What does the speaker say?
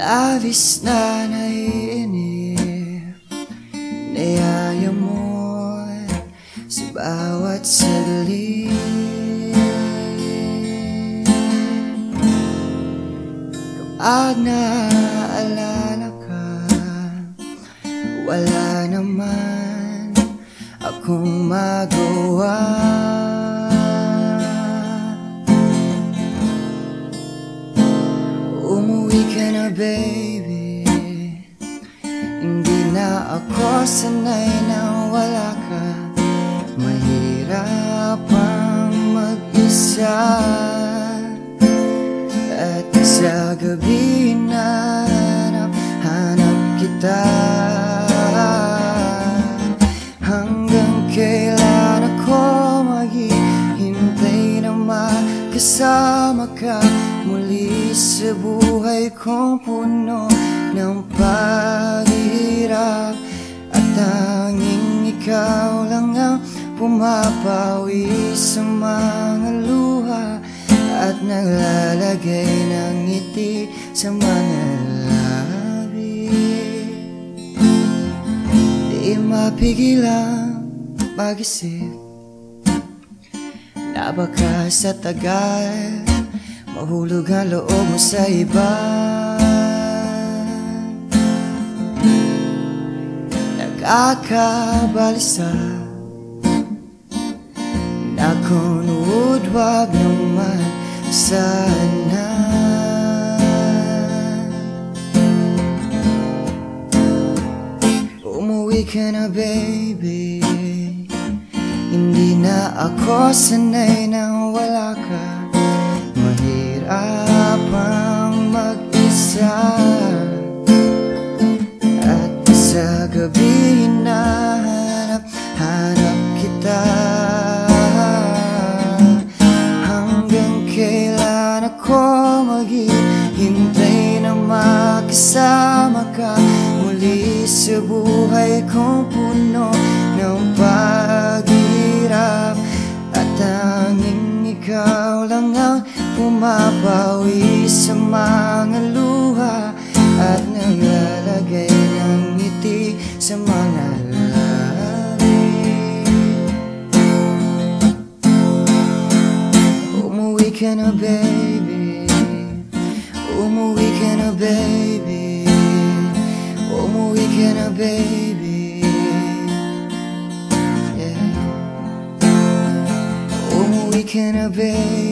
Labis na naiinip, niyaya mo sa bawat saglit. Kapag naaalala ka, wala naman akong magawa. Umuwi ka na baby, hindi na ako sanay na wala ka. Mahirap ang mag-isa, at sa gabi hanap kita. Hanggang kailan ako maghihintay na makasama ka muli sa buhay kong puno ng paghihirap, at tanging ikaw lang ang pumapawi sa mga luha at naglalagay ng ngiti sa mga labi. Di mapigil ang pag-isip na baka sa tagal mahulog ang loob mo sa iba. Nakakabalisa na kung wag naman sana. Umuwi ka na baby, hindi na ako sanay nang wala ka. Mahirap ang mag-isa, at sa gabi hanap kita. Hanggang kailan ako maghihintay na makasama ka muli sa buhay kong puno ng paghihirap, at tanging ikaw lang ang pumapawi sa mga luha at naglalagay ng ngiti sa mga labi. Umuwi ka na baby, umuwi ka na baby, umuwi ka na baby, yeah. Umuwi ka na baby.